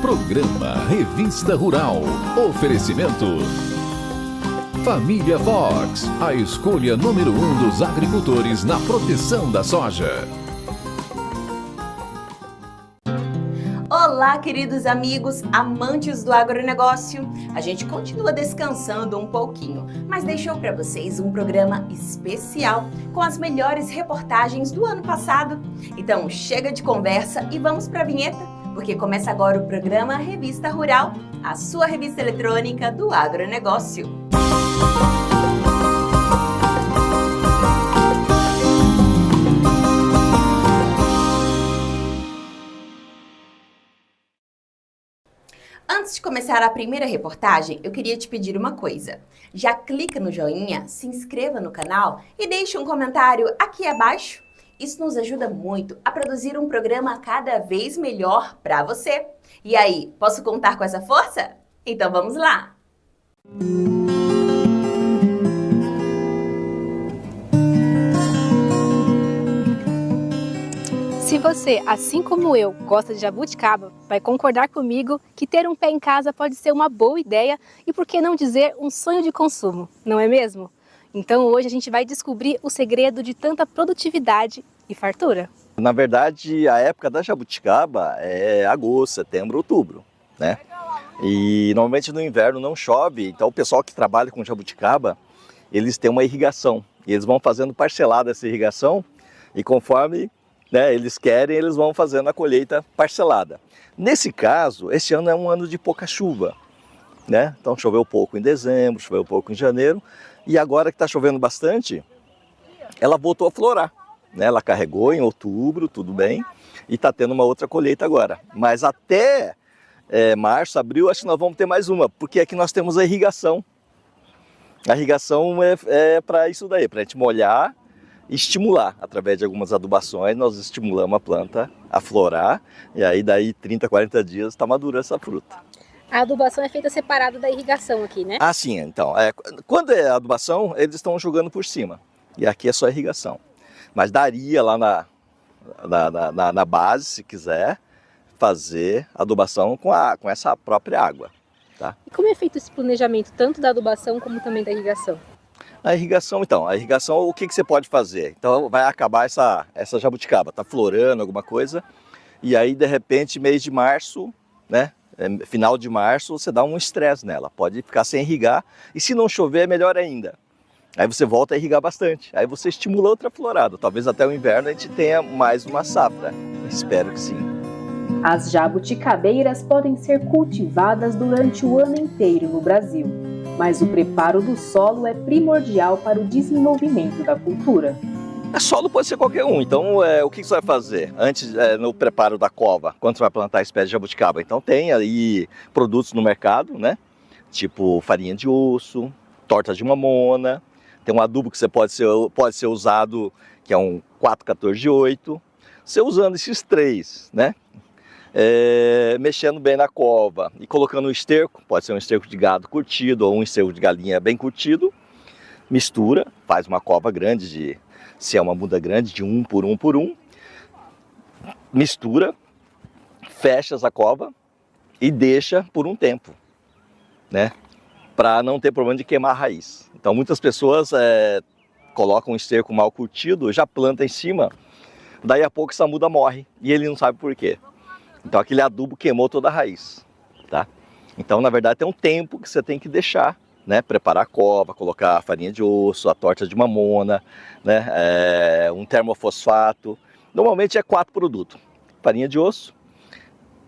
Programa Revista Rural. Oferecimento Família Fox, a escolha número 1 dos agricultores na proteção da soja. Olá, queridos amigos, amantes do agronegócio. A gente continua descansando um pouquinho, mas deixou para vocês um programa especial com as melhores reportagens do ano passado. Então, chega de conversa e vamos para a vinheta, porque começa agora o programa Revista Rural, a sua revista eletrônica do agronegócio. Antes de começar a primeira reportagem, eu queria te pedir uma coisa. Já clica no joinha, se inscreva no canal e deixe um comentário aqui abaixo. Isso nos ajuda muito a produzir um programa cada vez melhor para você. E aí, posso contar com essa força? Então vamos lá! Se você, assim como eu, gosta de jabuticaba, vai concordar comigo que ter um pé em casa pode ser uma boa ideia e, por que não dizer, um sonho de consumo, não é mesmo? Então hoje a gente vai descobrir o segredo de tanta produtividade e fartura. Na verdade, a época da jabuticaba é agosto, setembro, outubro, né? E normalmente no inverno não chove, então o pessoal que trabalha com jabuticaba, eles têm uma irrigação. E eles vão fazendo parcelada essa irrigação e conforme eles querem, eles vão fazendo a colheita parcelada. Nesse caso, esse ano é um ano de pouca chuva, né? Então choveu pouco em dezembro, choveu pouco em janeiro, e agora que está chovendo bastante, ela voltou a florar, né? Ela carregou em outubro, tudo bem, e está tendo uma outra colheita agora. Mas até março, abril, acho que nós vamos ter mais uma, porque aqui nós temos a irrigação. A irrigação é para isso daí, para a gente molhar, estimular, através de algumas adubações, nós estimulamos a planta a florar, e aí daí 30, 40 dias está madura essa fruta. A adubação é feita separada da irrigação aqui, né? Ah, sim, então, quando é adubação, eles estão jogando por cima, e aqui é só irrigação. Mas daria lá na base, se quiser, fazer adubação com essa própria água, tá? E como é feito esse planejamento, tanto da adubação como também da irrigação? A irrigação, o que você pode fazer? Então vai acabar essa jabuticaba, tá florando alguma coisa, e aí de repente mês de março, né, final de março, você dá um estresse nela, pode ficar sem irrigar, e se não chover é melhor ainda. Aí você volta a irrigar bastante, aí você estimula outra florada, talvez até o inverno a gente tenha mais uma safra, espero que sim. As jabuticabeiras podem ser cultivadas durante o ano inteiro no Brasil, mas o preparo do solo é primordial para o desenvolvimento da cultura. Solo pode ser qualquer um, então o que você vai fazer antes no preparo da cova, quando você vai plantar a espécie de jabuticaba? Então tem aí produtos no mercado, né? Tipo farinha de osso, torta de mamona, tem um adubo que pode ser usado, que é um 4-14-8. Você usando esses três, né? Mexendo bem na cova e colocando um esterco, pode ser um esterco de gado curtido ou um esterco de galinha bem curtido, mistura, faz uma cova grande, se é uma muda grande, de 1 por 1 por 1, mistura, fecha essa cova e deixa por um tempo, né? Para não ter problema de queimar a raiz. Então muitas pessoas colocam um esterco mal curtido, já planta em cima, daí a pouco essa muda morre e ele não sabe por quê. Então aquele adubo queimou toda a raiz, tá? Então na verdade tem um tempo que você tem que deixar, né? Preparar a cova, colocar a farinha de osso, a torta de mamona, né? Um termofosfato. Normalmente é 4 produtos: farinha de osso,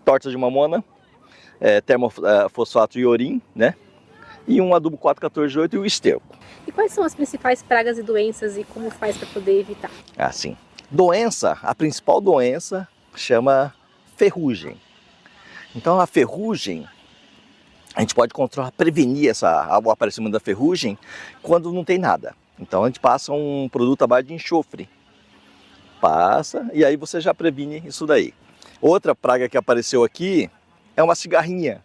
torta de mamona, termofosfato iorim, né? E um adubo 4-14-8 e o esterco. E quais são as principais pragas e doenças e como faz para poder evitar? Assim, doença, a principal doença chama ferrugem. Então a ferrugem, a gente pode prevenir o aparecimento da ferrugem quando não tem nada. Então a gente passa um produto à base de enxofre. Passa e aí você já previne isso daí. Outra praga que apareceu aqui é uma cigarrinha.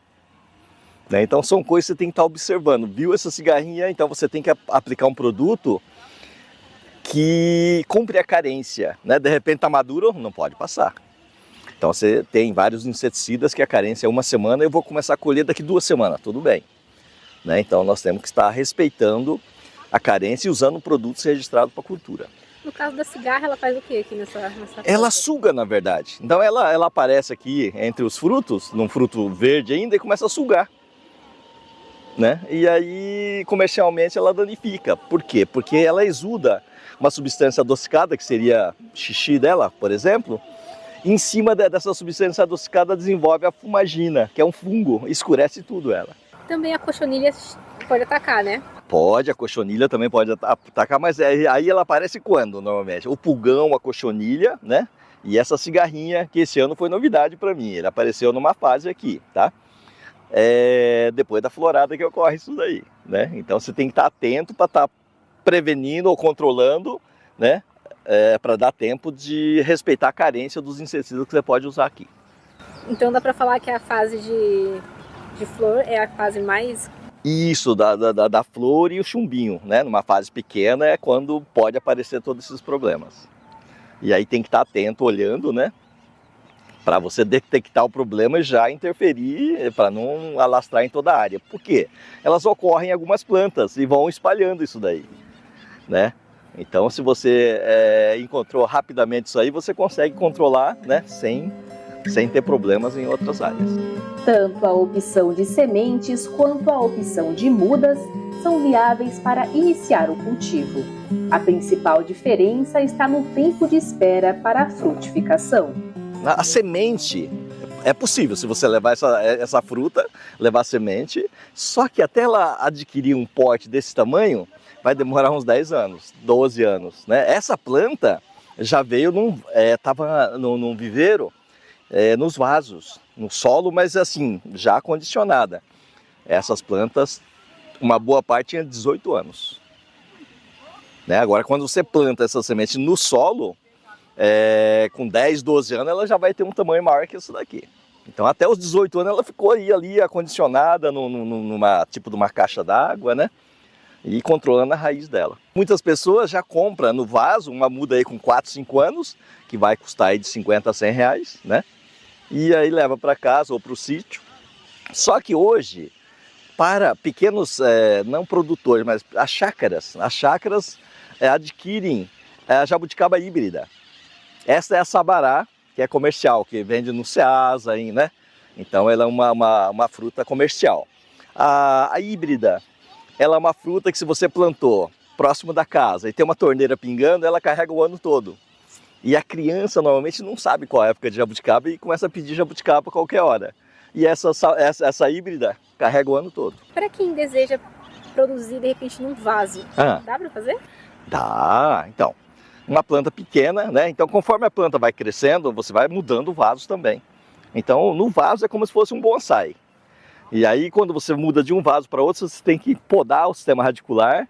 Né? Então são coisas que você tem que estar observando. Viu essa cigarrinha? Então você tem que aplicar um produto que cumpre a carência. Né? De repente está maduro, não pode passar. Então você tem vários inseticidas que a carência é 1 semana, eu vou começar a colher daqui 2 semanas, tudo bem. Né? Então nós temos que estar respeitando a carência e usando produtos registrados para cultura. No caso da cigarra, ela faz o que aqui nessa Ela planta? suga, na verdade. Então ela aparece aqui entre os frutos, num fruto verde ainda, e começa a sugar. Né? E aí, comercialmente, ela danifica. Por quê? Porque ela exuda uma substância adocicada, que seria xixi dela, por exemplo. E em cima dessa substância adocicada desenvolve a fumagina, que é um fungo, escurece tudo ela. Também a cochonilha pode atacar, né? Pode, a cochonilha também pode atacar, mas aí ela aparece quando, normalmente? O pulgão, a cochonilha, né? E essa cigarrinha, que esse ano foi novidade para mim, ele apareceu numa fase aqui, tá? Depois da florada que ocorre isso daí, né? Então você tem que estar atento para estar prevenindo ou controlando, né? Para dar tempo de respeitar a carência dos inseticidas que você pode usar aqui. Então dá para falar que a fase de flor é a fase mais... Isso, da flor e o chumbinho, né? Numa fase pequena é quando pode aparecer todos esses problemas. E aí tem que estar atento, olhando, né? Para você detectar o problema e já interferir, para não alastrar em toda a área. Por quê? Elas ocorrem em algumas plantas e vão espalhando isso daí, né? Então, se você encontrou rapidamente isso aí, você consegue controlar, né? Sem ter problemas em outras áreas. Tanto a opção de sementes quanto a opção de mudas são viáveis para iniciar o cultivo. A principal diferença está no tempo de espera para a frutificação. A semente é possível, se você levar essa fruta, levar a semente, só que até ela adquirir um pote desse tamanho, vai demorar uns 10 anos, 12 anos. Né? Essa planta já veio, estava num viveiro, nos vasos, no solo, mas assim, já acondicionada. Essas plantas, uma boa parte tinha 18 anos. Né? Agora, quando você planta essa semente no solo, com 10, 12 anos, ela já vai ter um tamanho maior que isso daqui. Então, até os 18 anos, ela ficou ali acondicionada numa tipo de uma caixa d'água, né? E controlando a raiz dela. Muitas pessoas já compram no vaso uma muda aí com 4, 5 anos, que vai custar aí de 50 a 100 reais, né? E aí leva para casa ou para o sítio. Só que hoje, para pequenos, não produtores, mas as chácaras adquirem a jabuticaba híbrida. Essa é a sabará, que é comercial, que vende no Ceasa, né? Então ela é uma fruta comercial. A híbrida, ela é uma fruta que se você plantou próximo da casa e tem uma torneira pingando, ela carrega o ano todo. E a criança normalmente não sabe qual é a época de jabuticaba e começa a pedir jabuticaba a qualquer hora. E essa híbrida carrega o ano todo. Para quem deseja produzir de repente num vaso, dá para fazer? Dá, então. Uma planta pequena, né? Então conforme a planta vai crescendo, você vai mudando o vaso também. Então no vaso é como se fosse um bonsai. E aí quando você muda de um vaso para outro, você tem que podar o sistema radicular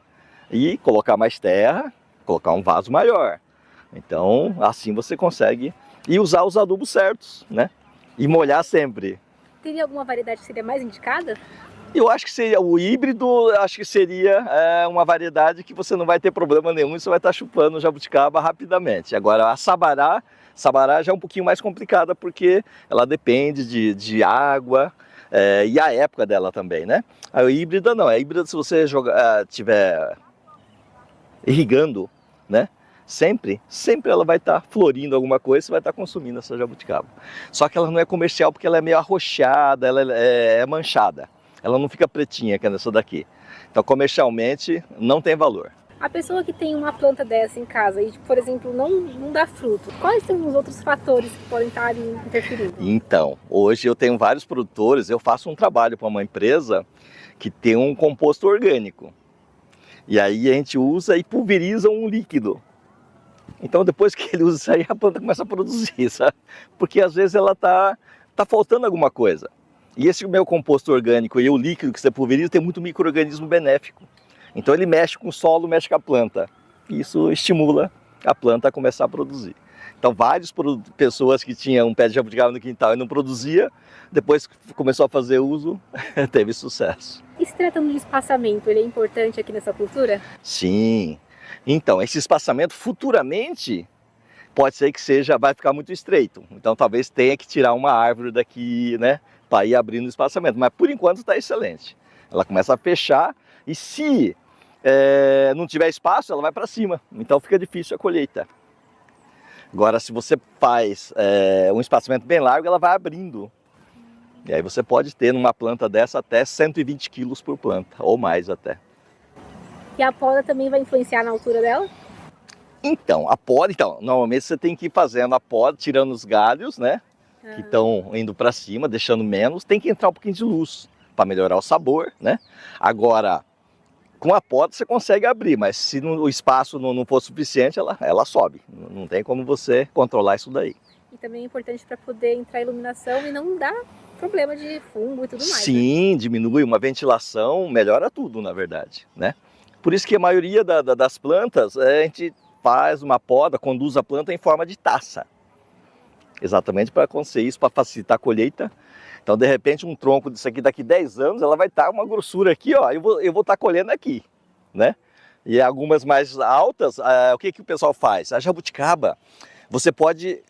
e colocar mais terra, colocar um vaso maior. Então assim você consegue e usar os adubos certos, né? E molhar sempre. Teria alguma variedade que seria mais indicada? Eu acho que seria o híbrido, acho que seria uma variedade que você não vai ter problema nenhum e você vai estar chupando jabuticaba rapidamente. Agora a sabará já é um pouquinho mais complicada porque ela depende de água e a época dela também, né? A híbrida não, a híbrida se você tiver irrigando, né? Sempre ela vai estar florindo alguma coisa, você vai estar consumindo essa jabuticaba. Só que ela não é comercial porque ela é meio arroxeada, ela é manchada. Ela não fica pretinha, que é nessa daqui. Então, comercialmente, não tem valor. A pessoa que tem uma planta dessa em casa e, por exemplo, não dá fruto, quais são os outros fatores que podem estar interferindo? Então, hoje eu tenho vários produtores, eu faço um trabalho para uma empresa que tem um composto orgânico. E aí a gente usa e pulveriza um líquido. Então, depois que ele usa isso aí, a planta começa a produzir, sabe? Porque às vezes ela tá faltando alguma coisa. E esse meu composto orgânico e o líquido que você pulveriza tem muito micro-organismo benéfico. Então ele mexe com o solo, mexe com a planta. E isso estimula a planta a começar a produzir. Então várias pessoas que tinham um pé de jabuticaba no quintal e não produzia, depois que começou a fazer uso, teve sucesso. E se tratando de espaçamento, ele é importante aqui nessa cultura? Sim. Então, esse espaçamento futuramente pode ser que vai ficar muito estreito. Então talvez tenha que tirar uma árvore daqui, né, para ir abrindo o espaçamento. Mas por enquanto está excelente. Ela começa a fechar e se não tiver espaço, ela vai para cima. Então fica difícil a colheita. Agora, se você faz um espaçamento bem largo, ela vai abrindo. E aí você pode ter numa planta dessa até 120 quilos por planta, ou mais até. E a poda também vai influenciar na altura dela? Então, a poda, normalmente você tem que ir fazendo a poda, tirando os galhos, né? Que estão indo para cima, deixando menos. Tem que entrar um pouquinho de luz para melhorar o sabor, né? Agora, com a poda você consegue abrir, mas se o espaço não for suficiente, ela sobe. Não tem como você controlar isso daí. E também é importante para poder entrar iluminação e não dar problema de fungo e tudo mais. Sim, né? Diminui uma ventilação, melhora tudo, na verdade, né? Por isso que a maioria das plantas, a gente faz uma poda, conduz a planta em forma de taça. Exatamente para acontecer isso, para facilitar a colheita. Então, de repente, um tronco disso aqui, daqui 10 anos, ela vai estar uma grossura aqui, ó, eu vou estar colhendo aqui, né? E algumas mais altas, o que o pessoal faz? A jabuticaba, você pode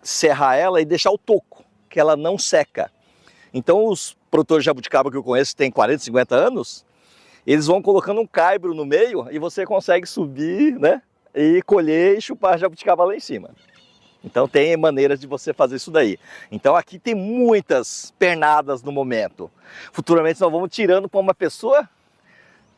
serrar ela e deixar o toco, que ela não seca. Então, os produtores de jabuticaba que eu conheço, que têm 40, 50 anos, eles vão colocando um caibro no meio e você consegue subir, né? E colher e chupar a jabuticaba lá em cima. Então tem maneiras de você fazer isso daí. Então aqui tem muitas pernadas no momento. Futuramente nós vamos tirando para uma pessoa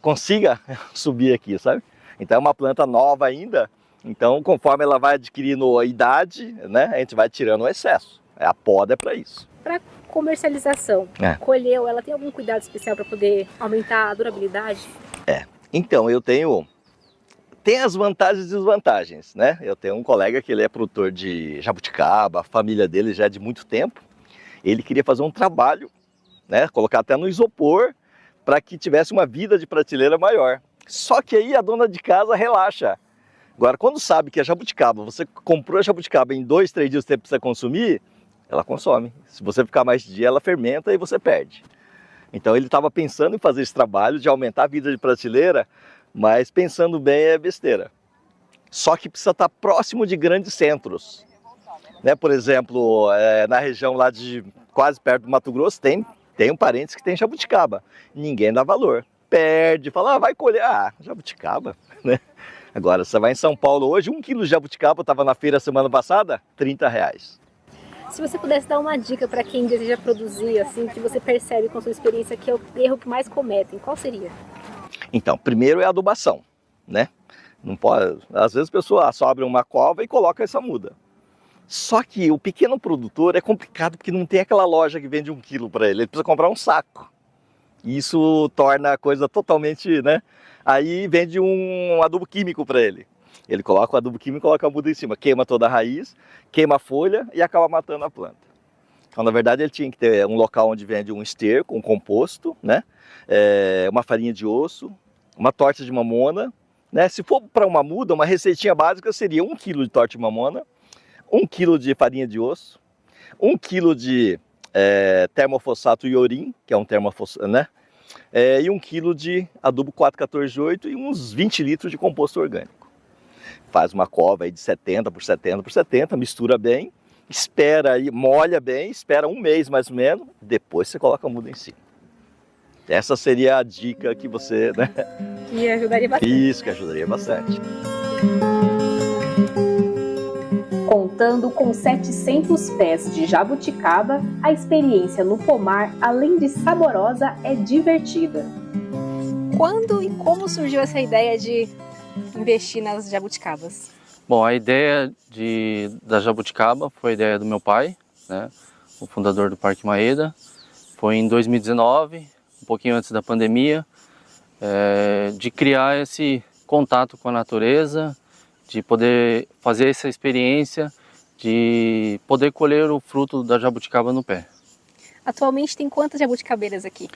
consiga subir aqui, sabe? Então é uma planta nova ainda. Então conforme ela vai adquirindo a idade, né, a gente vai tirando o excesso. A poda é para isso. Para comercialização, colheu, ela tem algum cuidado especial para poder aumentar a durabilidade? Então tem as vantagens e desvantagens, né? Eu tenho um colega que ele é produtor de jabuticaba, a família dele já é de muito tempo. Ele queria fazer um trabalho, né? Colocar até no isopor para que tivesse uma vida de prateleira maior. Só que aí a dona de casa relaxa. Agora, quando sabe que a jabuticaba, você comprou a jabuticaba em 2, 3 dias você precisa consumir, ela consome. Se você ficar mais de dia, ela fermenta e você perde. Então ele estava pensando em fazer esse trabalho de aumentar a vida de prateleira, mas pensando bem é besteira. Só que precisa estar próximo de grandes centros. Né? Por exemplo, na região lá de quase perto do Mato Grosso, tem parentes que tem jabuticaba. Ninguém dá valor. Perde, fala, vai colher. Jabuticaba, né? Agora, você vai em São Paulo hoje, 1 quilo de jabuticaba, estava na feira semana passada, R$30. Se você pudesse dar uma dica para quem deseja produzir, assim, que você percebe com a sua experiência que é o erro que mais cometem, qual seria? Então, primeiro é a adubação, né? Não pode, às vezes a pessoa só abre uma cova e coloca essa muda. Só que o pequeno produtor é complicado porque não tem aquela loja que vende 1 quilo para ele precisa comprar um saco. E isso torna a coisa totalmente, né? Aí vende um adubo químico para ele. Ele coloca o adubo químico e coloca a muda em cima, queima toda a raiz, queima a folha e acaba matando a planta. Então, na verdade, ele tinha que ter um local onde vende um esterco, um composto, né? Uma farinha de osso, uma torta de mamona. Né? Se for para uma muda, uma receitinha básica seria 1 quilo de torta de mamona, 1 quilo de farinha de osso, 1 quilo de termofosfato iorim, que é um termofosfato, né? E 1 quilo de adubo 4,14,8 e uns 20 litros de composto orgânico. Faz uma cova aí de 70 por 70 por 70, mistura bem, espera aí, molha bem, espera 1 mês mais ou menos, depois você coloca a muda em cima. Essa seria a dica que você, né? Que ajudaria bastante. Isso, que ajudaria bastante. Contando com 700 pés de jabuticaba, a experiência no pomar, além de saborosa, é divertida. Quando e como surgiu essa ideia de investir nas jabuticabas? Bom, a ideia da jabuticaba foi a ideia do meu pai, né, o fundador do Parque Maeda. Foi em 2019, um pouquinho antes da pandemia, de criar esse contato com a natureza, de poder fazer essa experiência, de poder colher o fruto da jabuticaba no pé. Atualmente tem quantas jabuticabeiras aqui?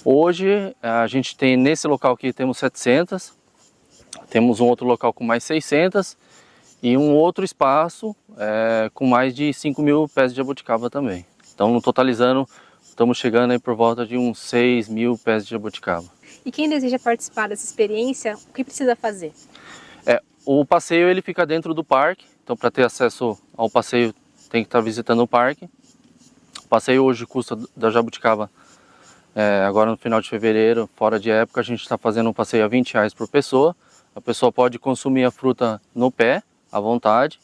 Hoje a gente tem, nesse local aqui temos 700, temos um outro local com mais 600 e um outro espaço com mais de 5.000 pés de jabuticaba também. Então, no totalizando, estamos chegando aí por volta de uns 6.000 pés de jabuticaba. E quem deseja participar dessa experiência, o que precisa fazer? O passeio ele fica dentro do parque, então para ter acesso ao passeio tem que estar visitando o parque. O passeio hoje custa da Jabuticaba, agora no final de fevereiro, fora de época, a gente está fazendo um passeio a R$20 por pessoa. A pessoa pode consumir a fruta no pé, à vontade.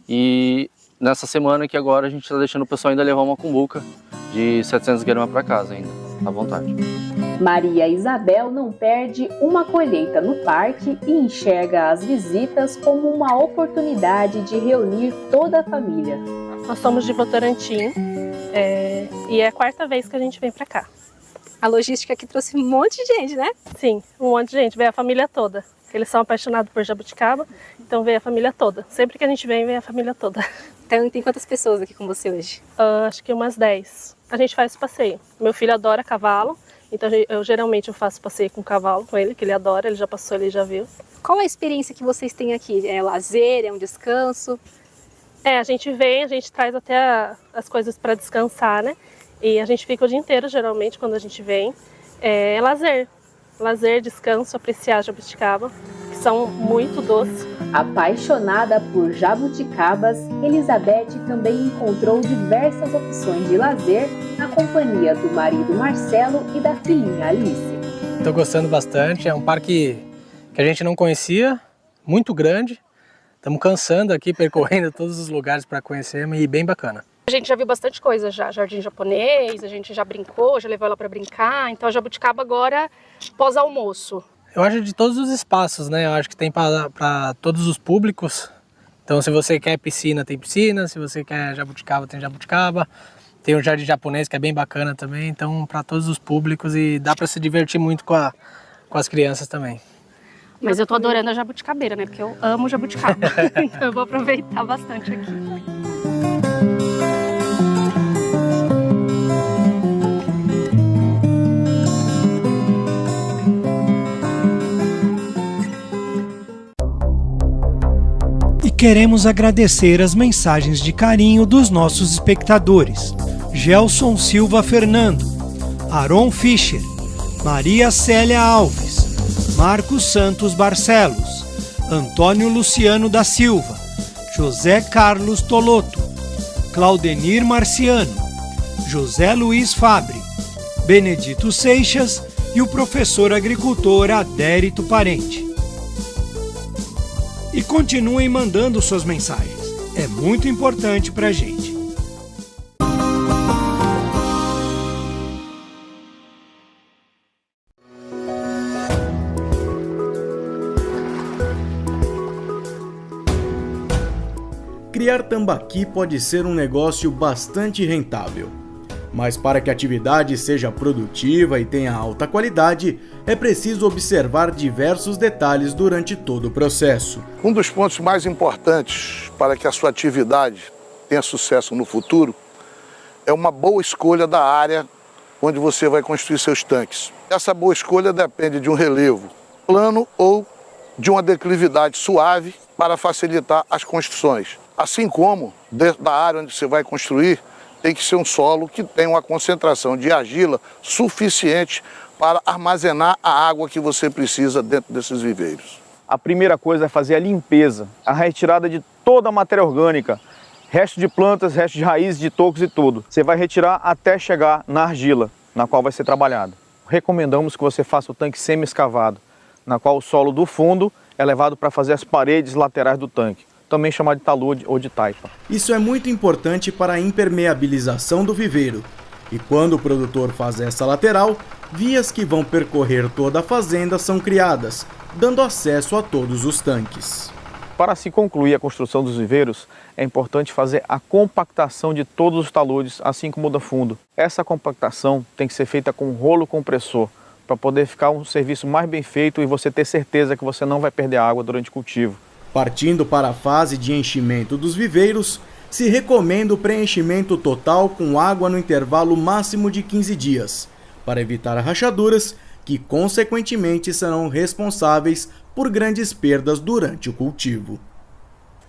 E nessa semana aqui agora a gente está deixando o pessoal ainda levar uma cumbuca de 700 gramas para casa ainda, à vontade. Maria Isabel não perde uma colheita no parque e enxerga as visitas como uma oportunidade de reunir toda a família. Nós somos de Votorantim e é a 4ª vez que a gente vem para cá. A logística aqui trouxe um monte de gente, né? Sim, um monte de gente, veio a família toda. Eles são apaixonados por jabuticaba, então veio a família toda. Sempre que a gente vem a família toda. Então tem quantas pessoas aqui com você hoje? Acho que umas 10. A gente faz passeio. Meu filho adora cavalo, então eu geralmente faço passeio com cavalo com ele, que ele adora, ele já passou, ele já viu. Qual a experiência que vocês têm aqui? É lazer, é um descanso? A gente vem, a gente traz até as coisas para descansar, né? E a gente fica o dia inteiro, geralmente, quando a gente vem. É lazer. Lazer, descanso, apreciar jabuticaba, que são muito doces. Apaixonada por jabuticabas, Elizabeth também encontrou diversas opções de lazer na companhia do marido Marcelo e da filhinha Alice. Estou gostando bastante, é um parque que a gente não conhecia, muito grande. Estamos cansando aqui, percorrendo todos os lugares para conhecer e bem bacana. A gente já viu bastante coisa já, jardim japonês, a gente já brincou, já levou ela para brincar, então a jabuticaba agora pós-almoço. Eu acho de todos os espaços, né? Eu acho que tem para todos os públicos. Então se você quer piscina, tem piscina, se você quer jabuticaba, tem jabuticaba. Tem o jardim japonês que é bem bacana também, então para todos os públicos e dá para se divertir muito com as crianças também. Mas eu tô adorando a jabuticabeira, né? Porque eu amo jabuticaba, então eu vou aproveitar bastante aqui. Queremos agradecer as mensagens de carinho dos nossos espectadores. Gelson Silva Fernando, Aron Fischer, Maria Célia Alves, Marcos Santos Barcelos, Antônio Luciano da Silva, José Carlos Toloto, Claudenir Marciano, José Luiz Fabre, Benedito Seixas e o professor agricultor Adérito Parente. E continuem mandando suas mensagens, é muito importante para a gente. Criar tambaqui pode ser um negócio bastante rentável. Mas para que a atividade seja produtiva e tenha alta qualidade, é preciso observar diversos detalhes durante todo o processo. Um dos pontos mais importantes para que a sua atividade tenha sucesso no futuro é uma boa escolha da área onde você vai construir seus tanques. Essa boa escolha depende de um relevo plano ou de uma declividade suave para facilitar as construções. Assim como dentro da área onde você vai construir, tem que ser um solo que tenha uma concentração de argila suficiente para armazenar a água que você precisa dentro desses viveiros. A primeira coisa é fazer a limpeza, a retirada de toda a matéria orgânica, resto de plantas, resto de raízes, de tocos e tudo. Você vai retirar até chegar na argila, na qual vai ser trabalhado. Recomendamos que você faça o tanque semi-escavado, na qual o solo do fundo é levado para fazer as paredes laterais do tanque, também chamado de talude ou de taipa. Isso é muito importante para a impermeabilização do viveiro. E quando o produtor faz essa lateral, vias que vão percorrer toda a fazenda são criadas, dando acesso a todos os tanques. Para se concluir a construção dos viveiros, é importante fazer a compactação de todos os taludes, assim como o do fundo. Essa compactação tem que ser feita com rolo compressor, para poder ficar um serviço mais bem feito e você ter certeza que você não vai perder água durante o cultivo. Partindo para a fase de enchimento dos viveiros, se recomenda o preenchimento total com água no intervalo máximo de 15 dias, para evitar rachaduras que, consequentemente, serão responsáveis por grandes perdas durante o cultivo.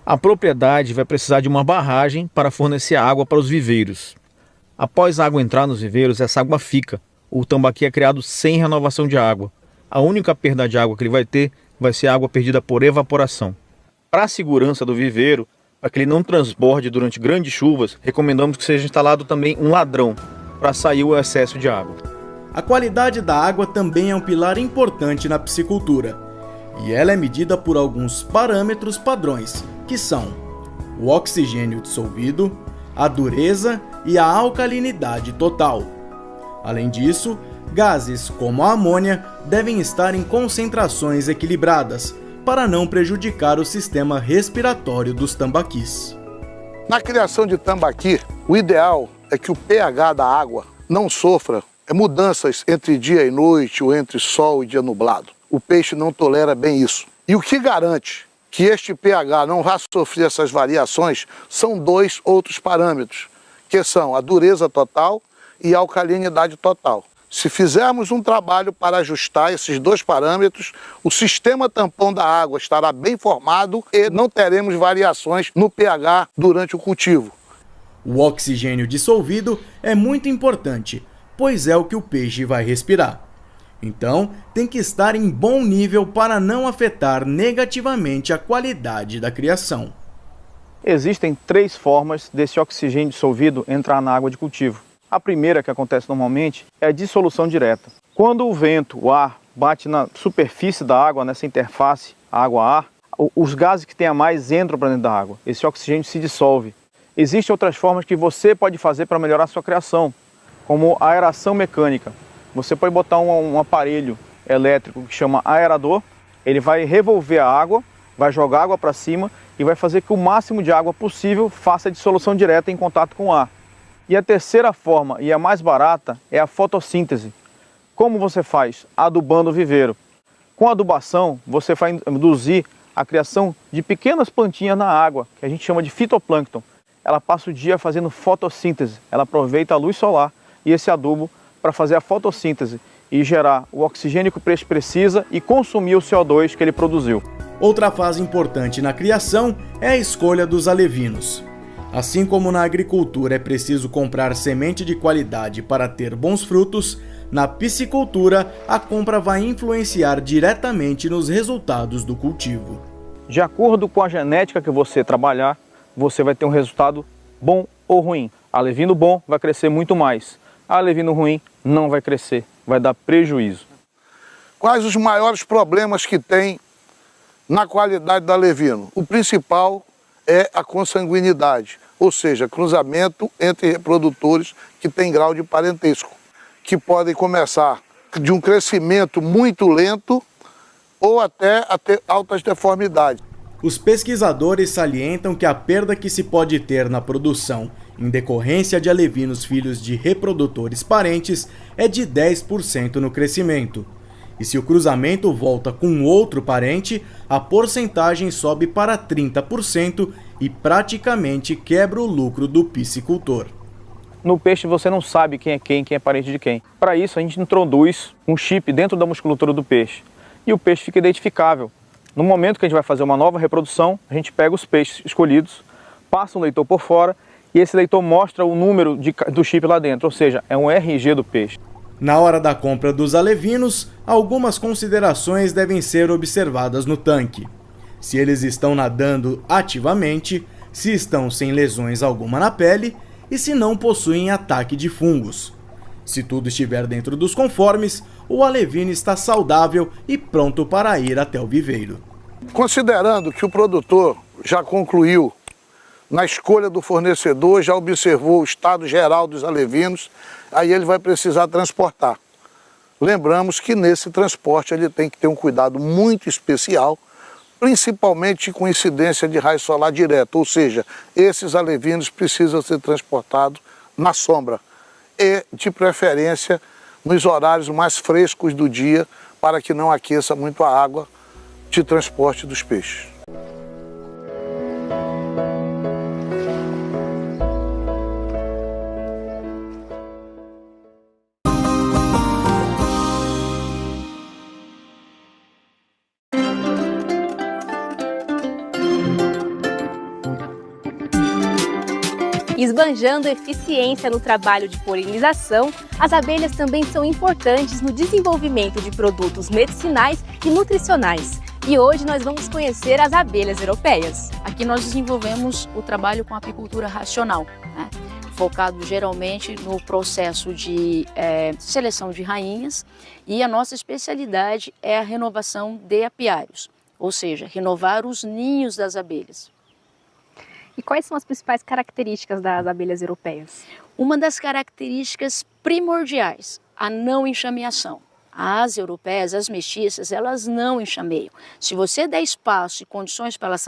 A propriedade vai precisar de uma barragem para fornecer água para os viveiros. Após a água entrar nos viveiros, essa água fica. O tambaqui é criado sem renovação de água. A única perda de água que ele vai ter vai ser água perdida por evaporação. Para a segurança do viveiro, para que ele não transborde durante grandes chuvas, recomendamos que seja instalado também um ladrão para sair o excesso de água. A qualidade da água também é um pilar importante na piscicultura, e ela é medida por alguns parâmetros padrões, que são o oxigênio dissolvido, a dureza e a alcalinidade total. Além disso, gases como a amônia devem estar em concentrações equilibradas, para não prejudicar o sistema respiratório dos tambaquis. Na criação de tambaqui, o ideal é que o pH da água não sofra mudanças entre dia e noite ou entre sol e dia nublado. O peixe não tolera bem isso. E o que garante que este pH não vá sofrer essas variações são dois outros parâmetros, que são a dureza total e a alcalinidade total. Se fizermos um trabalho para ajustar esses dois parâmetros, o sistema tampão da água estará bem formado e não teremos variações no pH durante o cultivo. O oxigênio dissolvido é muito importante, pois é o que o peixe vai respirar. Então, tem que estar em bom nível para não afetar negativamente a qualidade da criação. Existem 3 formas desse oxigênio dissolvido entrar na água de cultivo. A primeira, que acontece normalmente, é a dissolução direta. Quando o vento, o ar, bate na superfície da água, nessa interface água-ar, os gases que tem a mais entram para dentro da água. Esse oxigênio se dissolve. Existem outras formas que você pode fazer para melhorar a sua criação, como a aeração mecânica. Você pode botar um aparelho elétrico que chama aerador, ele vai revolver a água, vai jogar água para cima e vai fazer que o máximo de água possível faça a dissolução direta em contato com o ar. E a terceira forma, e a mais barata, é a fotossíntese. Como você faz? Adubando o viveiro. Com a adubação, você vai induzir a criação de pequenas plantinhas na água, que a gente chama de fitoplâncton. Ela passa o dia fazendo fotossíntese. Ela aproveita a luz solar e esse adubo para fazer a fotossíntese e gerar o oxigênio que o peixe precisa e consumir o CO2 que ele produziu. Outra fase importante na criação é a escolha dos alevinos. Assim como na agricultura é preciso comprar semente de qualidade para ter bons frutos, na piscicultura a compra vai influenciar diretamente nos resultados do cultivo. De acordo com a genética que você trabalhar, você vai ter um resultado bom ou ruim. Alevino bom vai crescer muito mais. Alevino ruim não vai crescer, vai dar prejuízo. Quais os maiores problemas que tem na qualidade do alevino? O principal é a consanguinidade, ou seja, cruzamento entre reprodutores que têm grau de parentesco, que podem começar de um crescimento muito lento ou até a ter altas deformidades. Os pesquisadores salientam que a perda que se pode ter na produção em decorrência de alevinos filhos de reprodutores parentes é de 10% no crescimento. E se o cruzamento volta com outro parente, a porcentagem sobe para 30% e praticamente quebra o lucro do piscicultor. No peixe você não sabe quem é parente de quem. Para isso a gente introduz um chip dentro da musculatura do peixe e o peixe fica identificável. No momento que a gente vai fazer uma nova reprodução, a gente pega os peixes escolhidos, passa um leitor por fora e esse leitor mostra o número do chip lá dentro, ou seja, é um RG do peixe. Na hora da compra dos alevinos, algumas considerações devem ser observadas no tanque. Se eles estão nadando ativamente, se estão sem lesões alguma na pele e se não possuem ataque de fungos. Se tudo estiver dentro dos conformes, o alevino está saudável e pronto para ir até o viveiro. Considerando que o produtor já concluiu na escolha do fornecedor, já observou o estado geral dos alevinos, aí ele vai precisar transportar. Lembramos que nesse transporte ele tem que ter um cuidado muito especial, principalmente com incidência de raio solar direto, ou seja, esses alevinos precisam ser transportados na sombra e, de preferência, nos horários mais frescos do dia, para que não aqueça muito a água de transporte dos peixes. Esbanjando eficiência no trabalho de polinização, as abelhas também são importantes no desenvolvimento de produtos medicinais e nutricionais. E hoje nós vamos conhecer as abelhas europeias. Aqui nós desenvolvemos o trabalho com apicultura racional, né? Focado geralmente no processo de seleção de rainhas, e a nossa especialidade é a renovação de apiários, ou seja, renovar os ninhos das abelhas. E quais são as principais características das abelhas europeias? Uma das características primordiais, a não enxameação. As europeias, as mestiças, elas não enxameiam. Se você der espaço e condições para elas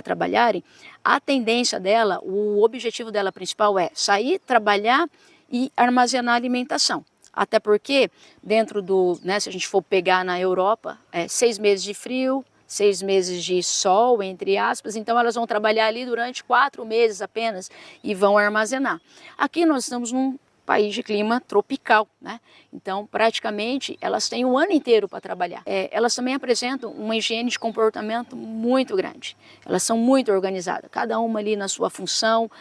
trabalharem, a tendência dela, o objetivo dela principal é sair, trabalhar e armazenar alimentação. Até porque, dentro do, se a gente for pegar na Europa, 6 meses de frio, 6 meses de sol, entre aspas, então elas vão trabalhar ali durante 4 meses apenas e vão armazenar. Aqui nós estamos num país de clima tropical, né? Então praticamente elas têm o ano inteiro para trabalhar. Elas também apresentam uma higiene de comportamento muito grande. Elas são muito organizadas, cada uma ali na sua função.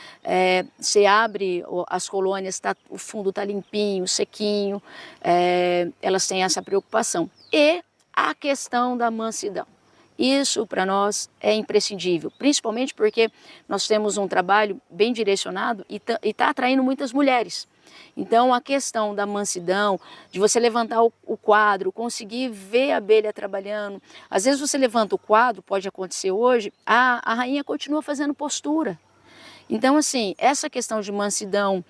Você abre as colônias, o fundo está limpinho, sequinho. Elas têm essa preocupação. E a questão da mansidão. Isso para nós é imprescindível, principalmente porque nós temos um trabalho bem direcionado e está atraindo muitas mulheres. Então a questão da mansidão, de você levantar o quadro, conseguir ver a abelha trabalhando. Às vezes você levanta o quadro, pode acontecer hoje, a rainha continua fazendo postura. Então assim, essa questão de mansidão,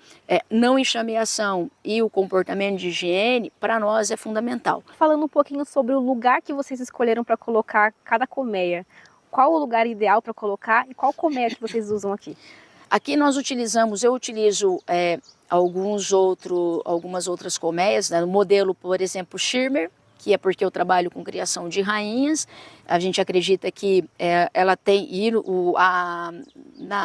não enxameação e o comportamento de higiene, para nós é fundamental. Falando um pouquinho sobre o lugar que vocês escolheram para colocar cada colmeia, qual o lugar ideal para colocar e qual colmeia que vocês usam aqui? Aqui eu utilizo algumas outras colmeias, né? No modelo, por exemplo, Schirmer, que é porque eu trabalho com criação de rainhas. A gente acredita que ela tem,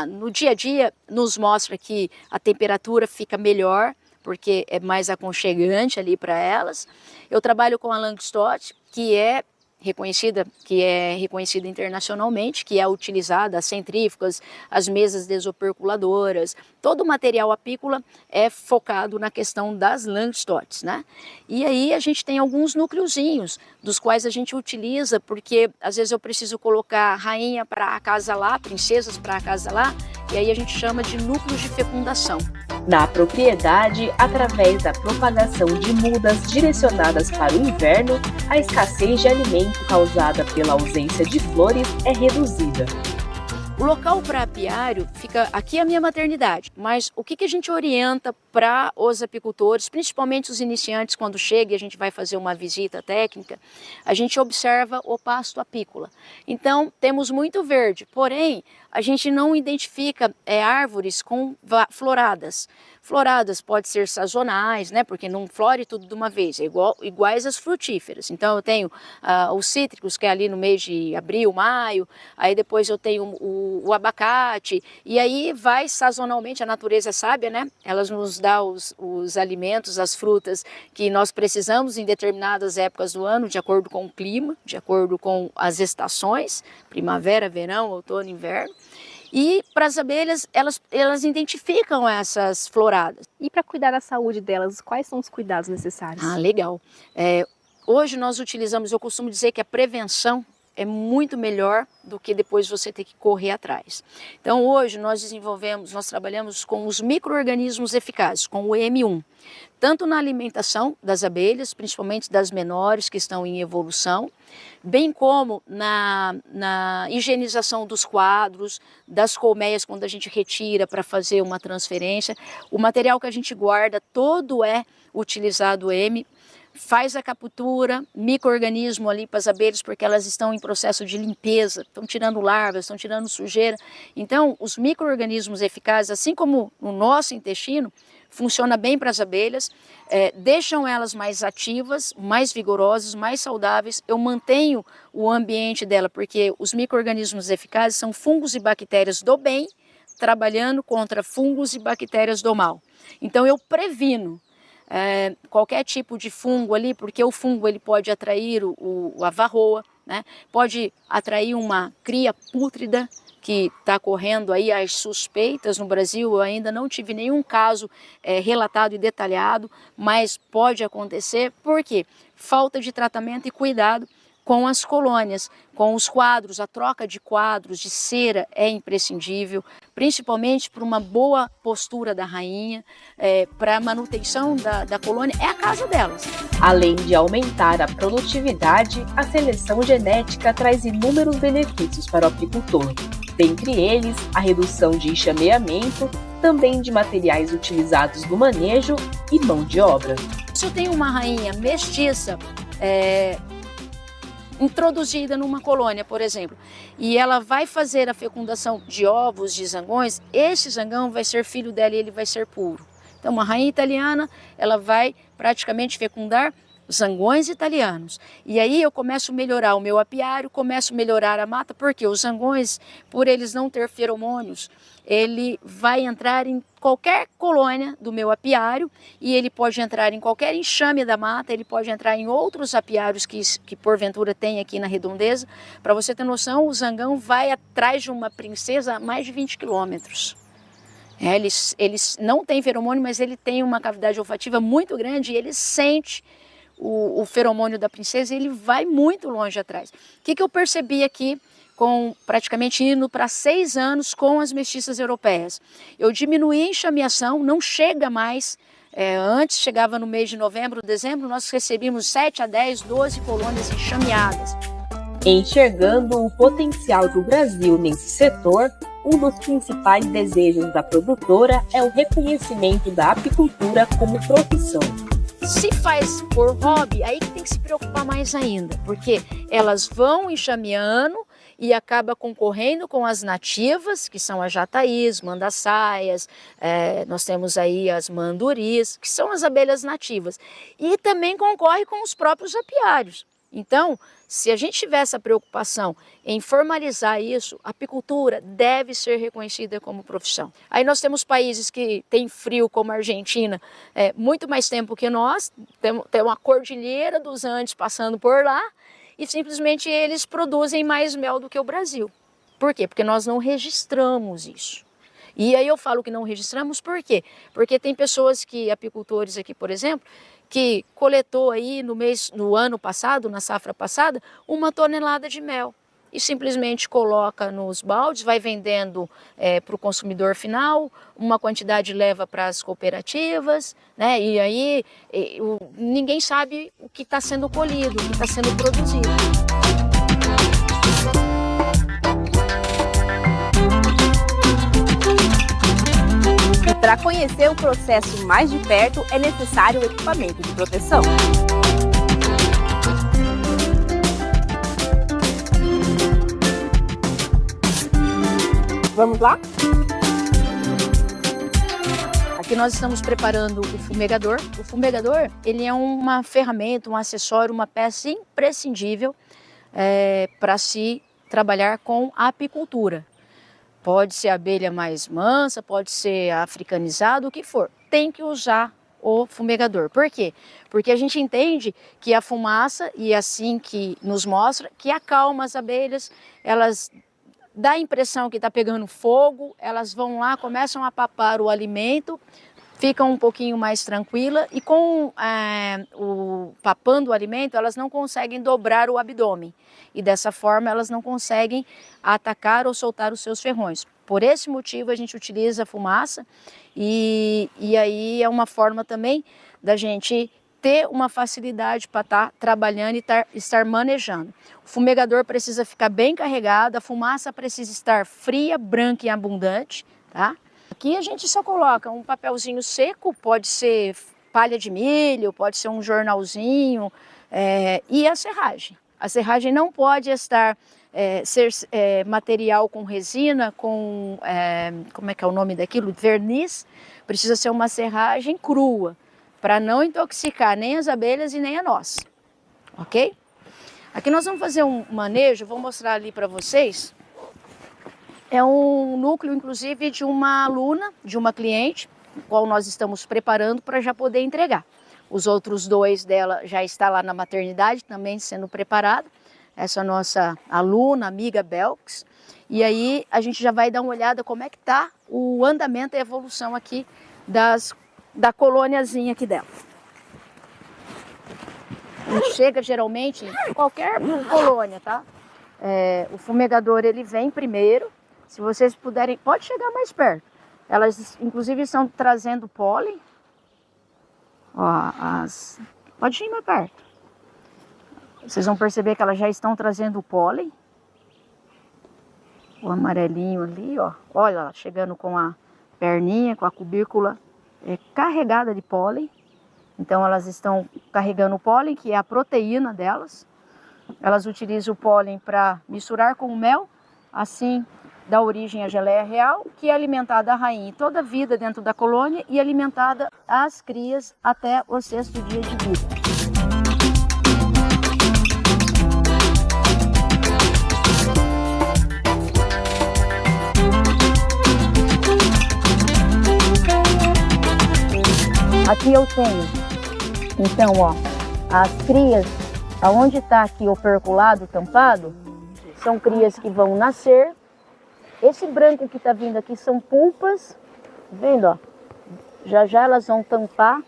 no dia a dia, nos mostra que a temperatura fica melhor, porque é mais aconchegante ali para elas. Eu trabalho com a Langstott, que é reconhecida internacionalmente, que é utilizada, as centrífugas, as mesas desoperculadoras, todo o material apícola é focado na questão das Langstotts, né? E aí a gente tem alguns núcleozinhos, dos quais a gente utiliza, porque às vezes eu preciso colocar rainha para acasalar, princesas para acasalar, e aí a gente chama de núcleos de fecundação. Na propriedade, através da propagação de mudas direcionadas para o inverno, a escassez de alimento causada pela ausência de flores é reduzida. O local para apiário fica aqui a minha maternidade, mas o que a gente orienta para os apicultores, principalmente os iniciantes, quando chega e a gente vai fazer uma visita técnica, a gente observa o pasto apícola. Então temos muito verde, porém a gente não identifica árvores com floradas. Floradas pode ser sazonais, né? Porque não flore tudo de uma vez, iguais às frutíferas. Então eu tenho os cítricos, que é ali no mês de abril, maio, aí depois eu tenho o abacate, e aí vai sazonalmente, a natureza é sábia, né? Elas nos dá os alimentos, as frutas que nós precisamos em determinadas épocas do ano, de acordo com o clima, de acordo com as estações, primavera, verão, outono, inverno. E para as abelhas, elas identificam essas floradas. E para cuidar da saúde delas, quais são os cuidados necessários? Ah, legal. Hoje nós utilizamos, eu costumo dizer que a prevenção é muito melhor do que depois você ter que correr atrás. Então hoje nós trabalhamos com os micro-organismos eficazes, com o EM1, tanto na alimentação das abelhas, principalmente das menores que estão em evolução, bem como na higienização dos quadros, das colmeias quando a gente retira para fazer uma transferência. O material que a gente guarda todo é utilizado EM, faz a captura, micro-organismo ali para as abelhas, porque elas estão em processo de limpeza, estão tirando larvas, estão tirando sujeira. Então, os micro-organismos eficazes, assim como o nosso intestino, funciona bem para as abelhas, deixam elas mais ativas, mais vigorosas, mais saudáveis. Eu mantenho o ambiente dela, porque os micro-organismos eficazes são fungos e bactérias do bem, trabalhando contra fungos e bactérias do mal. Então, eu previno qualquer tipo de fungo ali, porque o fungo ele pode atrair a varroa, né? Pode atrair uma cria pútrida, que está correndo aí as suspeitas no Brasil. Eu ainda não tive nenhum caso relatado e detalhado, mas pode acontecer, porque falta de tratamento e cuidado com as colônias, com os quadros. A troca de quadros, de cera é imprescindível, principalmente para uma boa postura da rainha, para a manutenção da colônia, é a casa delas. Além de aumentar a produtividade, a seleção genética traz inúmeros benefícios para o apicultor. Dentre eles, a redução de enxameamento, também de materiais utilizados no manejo e mão de obra. Se eu tenho uma rainha mestiça, introduzida numa colônia, por exemplo, e ela vai fazer a fecundação de ovos de zangões, esse zangão vai ser filho dela e ele vai ser puro. Então, uma rainha italiana, ela vai praticamente fecundar zangões italianos. E aí eu começo a melhorar o meu apiário, começo a melhorar a mata, porque os zangões, por eles não ter feromônios, ele vai entrar em qualquer colônia do meu apiário e ele pode entrar em qualquer enxame da mata, ele pode entrar em outros apiários que porventura tem aqui na redondeza. Para você ter noção, o zangão vai atrás de uma princesa a mais de 20 quilômetros. Ele não tem feromônio, mas ele tem uma cavidade olfativa muito grande e ele sente o feromônio da princesa e ele vai muito longe atrás. O que eu percebi aqui, com praticamente indo para 6 anos com as mestiças europeias? Eu diminuí a enxameação, não chega mais. Antes chegava no mês de novembro, dezembro, nós recebíamos 7 a 10, 12 colônias enxameadas. Enxergando o potencial do Brasil nesse setor, um dos principais desejos da produtora é o reconhecimento da apicultura como profissão. Se faz por hobby, aí que tem que se preocupar mais ainda, porque elas vão enxameando e acaba concorrendo com as nativas, que são as jataís, mandaçaias, nós temos aí as manduris, que são as abelhas nativas, e também concorre com os próprios apiários. Então, se a gente tiver essa preocupação em formalizar isso, a apicultura deve ser reconhecida como profissão. Aí nós temos países que têm frio, como a Argentina, muito mais tempo que nós, tem uma cordilheira dos Andes passando por lá, e simplesmente eles produzem mais mel do que o Brasil. Por quê? Porque nós não registramos isso. E aí eu falo que não registramos por quê? Porque tem pessoas apicultores aqui, por exemplo, que coletou aí no ano passado, na safra passada, 1 tonelada de mel. E simplesmente coloca nos baldes, vai vendendo para o consumidor final, uma quantidade leva para as cooperativas, né? E aí ninguém sabe o que está sendo colhido, o que está sendo produzido. Para conhecer o processo mais de perto, é necessário o equipamento de proteção. Vamos lá? Aqui nós estamos preparando o fumegador. O fumegador, ele é uma ferramenta, um acessório, uma peça imprescindível para se trabalhar com a apicultura. Pode ser abelha mais mansa, pode ser africanizado, o que for. Tem que usar o fumegador. Por quê? Porque a gente entende que a fumaça, e assim que nos mostra, que acalma as abelhas, elas dá a impressão que está pegando fogo, elas vão lá, começam a papar o alimento, ficam um pouquinho mais tranquila e com papando o alimento, elas não conseguem dobrar o abdômen. E dessa forma elas não conseguem atacar ou soltar os seus ferrões. Por esse motivo a gente utiliza a fumaça e aí é uma forma também da gente ter uma facilidade para estar trabalhando e estar manejando. O fumegador precisa ficar bem carregado, a fumaça precisa estar fria, branca e abundante, tá? Aqui a gente só coloca um papelzinho seco, pode ser palha de milho, pode ser um jornalzinho e a serragem. A serragem não pode ser material com resina, com, como é que é o nome daquilo? Verniz. Precisa ser uma serragem crua, para não intoxicar nem as abelhas e nem a nós, ok? Aqui nós vamos fazer um manejo, vou mostrar ali para vocês. É um núcleo, inclusive, de uma aluna, de uma cliente, o qual nós estamos preparando para já poder entregar. Os outros 2 dela já está lá na maternidade, também sendo preparado. Essa nossa aluna, amiga Belks. E aí a gente já vai dar uma olhada como é que está o andamento e a evolução aqui da colôniazinha aqui dela. E chega geralmente em qualquer colônia, tá? O fumegador ele vem primeiro. Se vocês puderem, pode chegar mais perto. Elas inclusive estão trazendo pólen. Ó, pode ir mais perto. Vocês vão perceber que elas já estão trazendo o pólen. O amarelinho ali, ó. Olha ela chegando com a perninha, com a cubícula carregada de pólen. Então elas estão carregando o pólen, que é a proteína delas. Elas utilizam o pólen para misturar com o mel, assim dá origem à geleia real, que é alimentada a rainha toda a vida dentro da colônia e alimentada às crias até o 6º dia de vida. Aqui eu tenho, então, ó, as crias, aonde está aqui operculado, tampado, são crias que vão nascer. Esse branco que está vindo aqui são pulpas, vendo, ó? Já já elas vão tampar,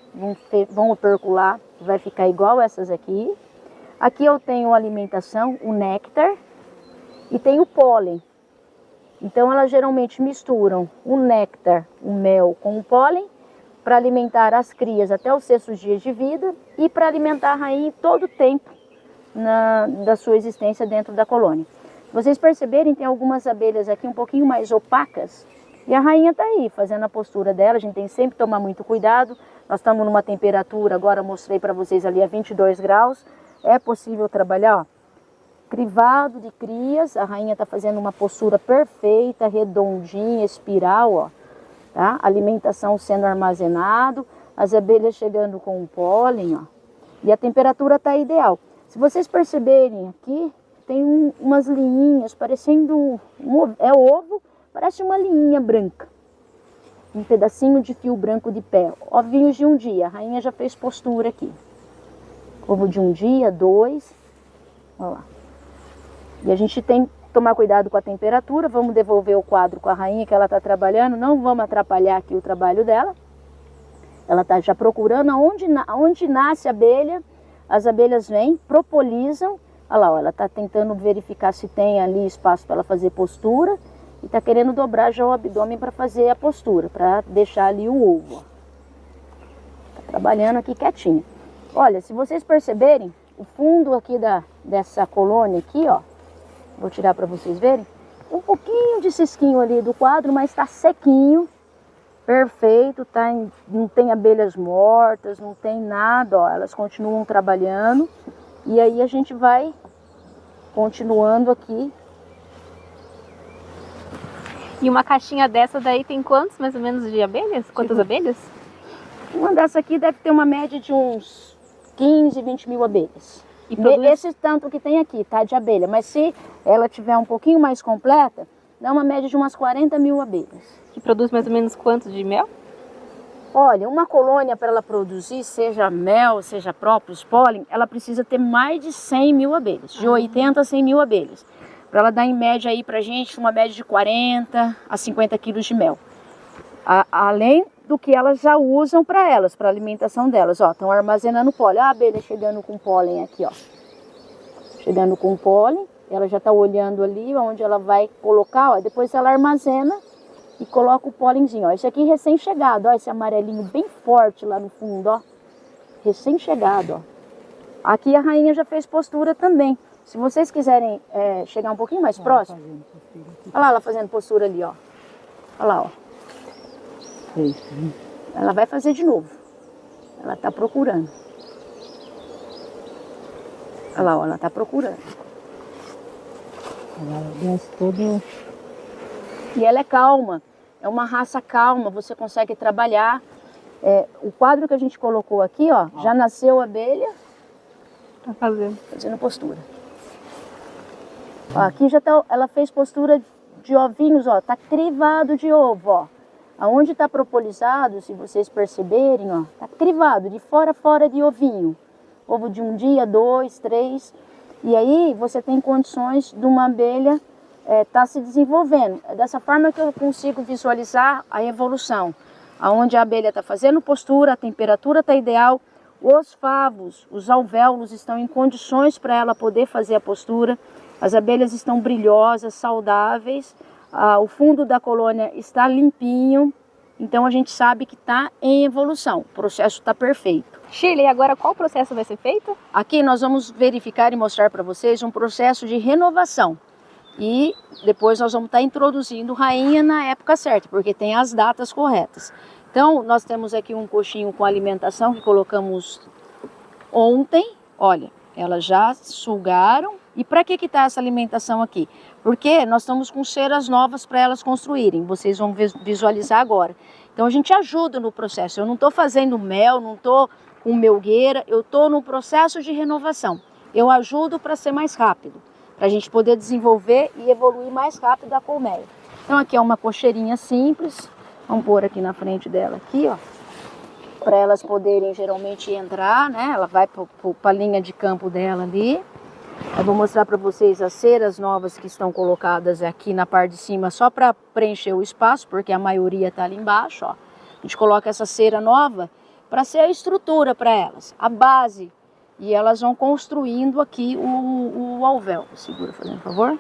vão opercular, vai ficar igual essas aqui. Aqui eu tenho a alimentação, o néctar, e tem o pólen. Então elas geralmente misturam o néctar, o mel com o pólen, para alimentar as crias até os 6º dia de vida e para alimentar a rainha todo o tempo da sua existência dentro da colônia. Se vocês perceberem, tem algumas abelhas aqui um pouquinho mais opacas e a rainha está aí fazendo a postura dela. A gente tem que sempre tomar muito cuidado. Nós estamos numa temperatura, agora mostrei para vocês ali a 22 graus. É possível trabalhar, ó, crivado de crias. A rainha está fazendo uma postura perfeita, redondinha, espiral, ó. Tá? Alimentação sendo armazenado, as abelhas chegando com o pólen, ó, e a temperatura está ideal. Se vocês perceberem aqui, tem umas linhinhas parecendo ovo, parece uma linhinha branca, um pedacinho de fio branco de pé, ovinhos de um dia. A rainha já fez postura aqui, ovo de um dia, 2, olha lá. E a gente tem tomar cuidado com a temperatura. Vamos devolver o quadro com a rainha que ela está trabalhando, não vamos atrapalhar aqui o trabalho dela. Ela está já procurando onde nasce a abelha, as abelhas vêm, propolizam. Olha lá, ó, ela está tentando verificar se tem ali espaço para ela fazer postura e está querendo dobrar já o abdômen para fazer a postura, para deixar ali o ovo. Está trabalhando aqui quietinho. Olha, se vocês perceberem, o fundo aqui dessa colônia aqui, ó, vou tirar para vocês verem. Um pouquinho de cisquinho ali do quadro, mas está sequinho. Perfeito, tá? Não tem abelhas mortas, não tem nada, ó. Elas continuam trabalhando. E aí a gente vai continuando aqui. E uma caixinha dessa daí tem quantos, mais ou menos, de abelhas? Quantas abelhas? Uma dessa aqui deve ter uma média de uns 15, 20 mil abelhas. E produz... Esse tanto que tem aqui, tá, de abelha. Mas se ela tiver um pouquinho mais completa, dá uma média de umas 40 mil abelhas. Que produz mais ou menos quanto de mel? Olha, uma colônia para ela produzir, seja mel, seja próprios pólen, ela precisa ter mais de 100 mil abelhas. De 80 a 100 mil abelhas. Para ela dar em média aí pra gente uma média de 40 a 50 quilos de mel. Além do que elas já usam para elas, para alimentação delas, ó, estão armazenando pólen. A abelha chegando com pólen aqui, ó, chegando com pólen, ela já está olhando ali onde ela vai colocar, ó, depois ela armazena e coloca o pólenzinho, ó, esse aqui recém-chegado, ó, esse amarelinho bem forte lá no fundo, ó, recém-chegado, ó. Aqui a rainha já fez postura também. Se vocês quiserem chegar um pouquinho mais próximo, olha lá ela fazendo postura ali, ó, olha lá, ó. Ela vai fazer de novo. Ela está procurando. Olha lá, ó, ela está procurando. Ela desce todo. E ela é calma. É uma raça calma. Você consegue trabalhar. O quadro que a gente colocou aqui, ó, já nasceu a abelha. Tá fazendo postura. Ó, aqui já tá. Ela fez postura de ovinhos, ó. Tá crivado de ovo, ó. Aonde está propolizado, se vocês perceberem, ó, tá crivado, de fora a fora de ovinho. Ovo de um dia, 2, 3. E aí você tem condições de uma abelha tá se desenvolvendo. É dessa forma que eu consigo visualizar a evolução. Aonde a abelha está fazendo postura, a temperatura está ideal, Os favos, os alvéolos estão em condições para ela poder fazer a postura. As abelhas estão brilhosas, saudáveis. O fundo da colônia está limpinho. Então a gente sabe que está em evolução. O processo está perfeito. Sheila, e agora qual processo vai ser feito? Aqui nós vamos verificar e mostrar para vocês um processo de renovação. E depois nós vamos estar introduzindo rainha na época certa, porque tem as datas corretas. Então nós temos aqui um coxinho com alimentação que colocamos ontem. Olha, elas já sugaram. E para que está essa alimentação aqui? Porque nós estamos com ceras novas para elas construírem. Vocês vão visualizar agora. Então a gente ajuda no processo. Eu não estou fazendo mel, não estou com melgueira, eu estou no processo de renovação. Eu ajudo para ser mais rápido, para a gente poder desenvolver e evoluir mais rápido a colmeia. Então aqui é uma cocheirinha simples, vamos pôr aqui na frente dela, aqui, ó, para elas poderem geralmente entrar, né? Ela vai para a linha de campo dela ali. Eu vou mostrar para vocês as ceras novas que estão colocadas aqui na parte de cima, só para preencher o espaço, porque a maioria está ali embaixo, ó. A gente coloca essa cera nova para ser a estrutura para elas, a base. E elas vão construindo aqui o alvéolo. Segura, fazendo favor.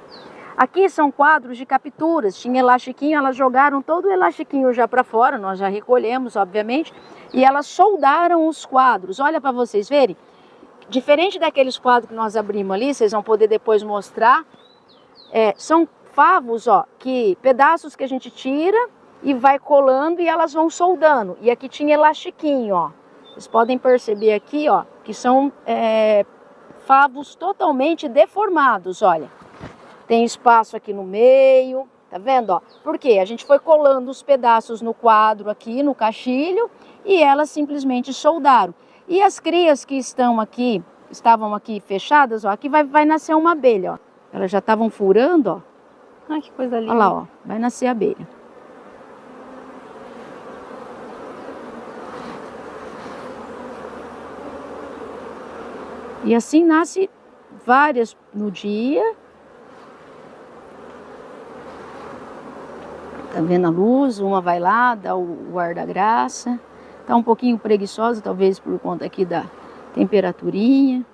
Aqui são quadros de capturas. Tinha elastiquinho, elas jogaram todo o elastiquinho já para fora. Nós já recolhemos, obviamente. E elas soldaram os quadros. Olha para vocês verem. Diferente daqueles quadros que nós abrimos ali, vocês vão poder depois mostrar. São favos, ó, pedaços que a gente tira e vai colando e elas vão soldando. E aqui tinha elastiquinho, ó. Vocês podem perceber aqui, ó, que são favos totalmente deformados, olha. Tem espaço aqui no meio, tá vendo, ó? Por quê? A gente foi colando os pedaços no quadro aqui, no caixilho, e elas simplesmente soldaram. E as crias que estavam aqui fechadas, ó, aqui vai nascer uma abelha, ó. Elas já estavam furando, ó. Ai, que coisa linda. Olha lá, ó, vai nascer a abelha. E assim nasce várias no dia. Tá vendo a luz? Uma vai lá, dá o ar da graça. Tá um pouquinho preguiçosa, talvez por conta aqui da temperaturinha.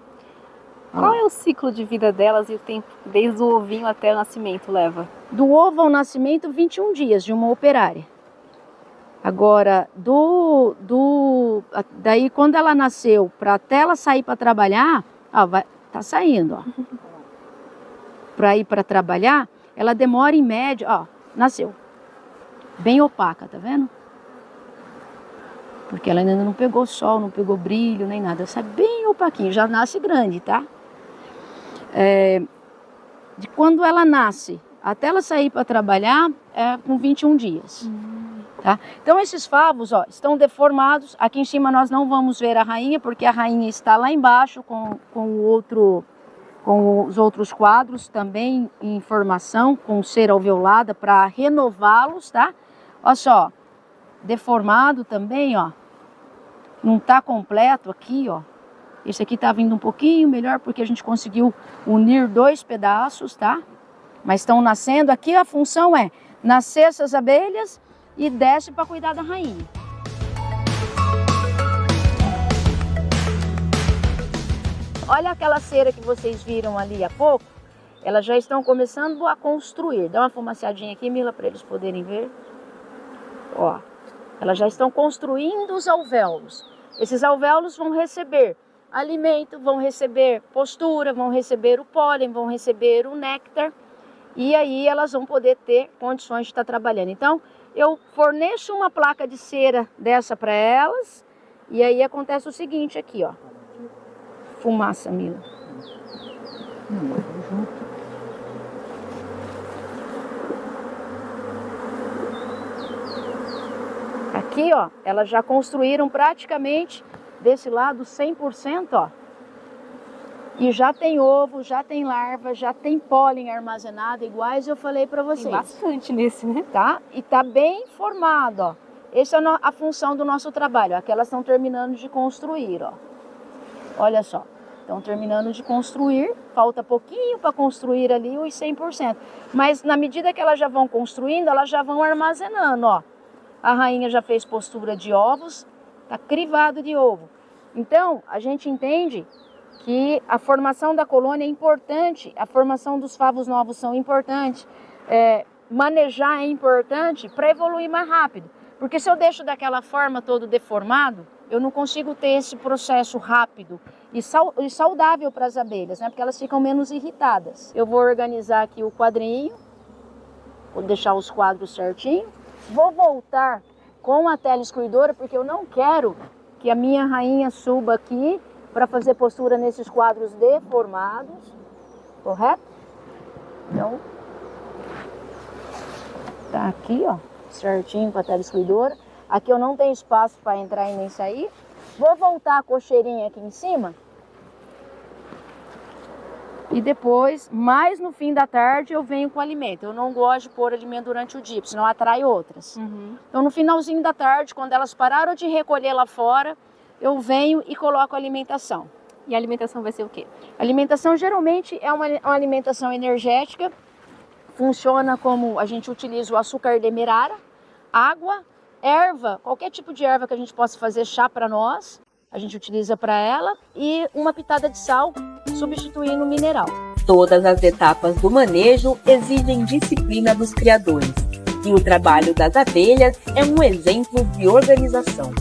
Qual é o ciclo de vida delas e o tempo desde o ovinho até o nascimento leva? Do ovo ao nascimento, 21 dias de uma operária. Agora, daí quando ela nasceu, para até ela sair para trabalhar, tá saindo, ó. Para ir para trabalhar, ela demora em média, ó, nasceu. Bem opaca, tá vendo? Porque ela ainda não pegou sol, não pegou brilho, nem nada. Sai bem opaquinho, já nasce grande, tá? De quando ela nasce até ela sair para trabalhar, com 21 dias. Tá? Então esses favos, ó, estão deformados. Aqui em cima nós não vamos ver a rainha, porque a rainha está lá embaixo com os outros quadros também em formação, com cera alveolada para renová-los, tá? Olha só, deformado também, ó. Não tá completo aqui, ó. Esse aqui tá vindo um pouquinho melhor porque a gente conseguiu unir 2 pedaços, tá? Mas estão nascendo. Aqui a função é nascer essas abelhas e desce para cuidar da rainha. Olha aquela cera que vocês viram ali há pouco. Elas já estão começando a construir. Dá uma fumaciadinha aqui, Mila, para eles poderem ver. Ó, elas já estão construindo os alvéolos. Esses alvéolos vão receber alimento, vão receber postura, vão receber o pólen, vão receber o néctar. E aí elas vão poder ter condições de estar trabalhando. Então, eu forneço uma placa de cera dessa para elas. E aí acontece o seguinte aqui, ó. Fumaça, Mila. Aqui, ó, elas já construíram praticamente desse lado 100%, ó. E já tem ovo, já tem larva, já tem pólen armazenado, iguais eu falei para vocês. Tem bastante nesse, né? Tá? E tá bem formado, ó. Essa é a função do nosso trabalho, ó, que elas estão terminando de construir, ó. Olha só, estão terminando de construir, falta pouquinho para construir ali os 100%. Mas na medida que elas já vão construindo, elas já vão armazenando, ó. A rainha já fez postura de ovos, tá crivado de ovo. Então, a gente entende que a formação da colônia é importante, a formação dos favos novos são importantes, manejar é importante para evoluir mais rápido. Porque se eu deixo daquela forma todo deformado, eu não consigo ter esse processo rápido e saudável para as abelhas, né? Porque elas ficam menos irritadas. Eu vou organizar aqui o quadrinho, vou deixar os quadros certinho, vou voltar com a tela excluidora, porque eu não quero que a minha rainha suba aqui para fazer postura nesses quadros deformados, correto? Então, tá aqui, ó, certinho com a tela excluidora. Aqui eu não tenho espaço para entrar e nem sair. Vou voltar a cocheirinha aqui em cima. E depois, mais no fim da tarde, eu venho com o alimento. Eu não gosto de pôr alimento durante o dia, porque senão atrai outras. Então, no finalzinho da tarde, quando elas pararam de recolher lá fora, eu venho e coloco a alimentação. E a alimentação vai ser o quê? A alimentação geralmente é uma alimentação energética. Funciona como a gente utiliza o açúcar demerara, água, erva, qualquer tipo de erva que a gente possa fazer chá para nós, a gente utiliza para ela, e uma pitada de sal, substituindo o mineral. Todas as etapas do manejo exigem disciplina dos criadores, e o trabalho das abelhas é um exemplo de organização.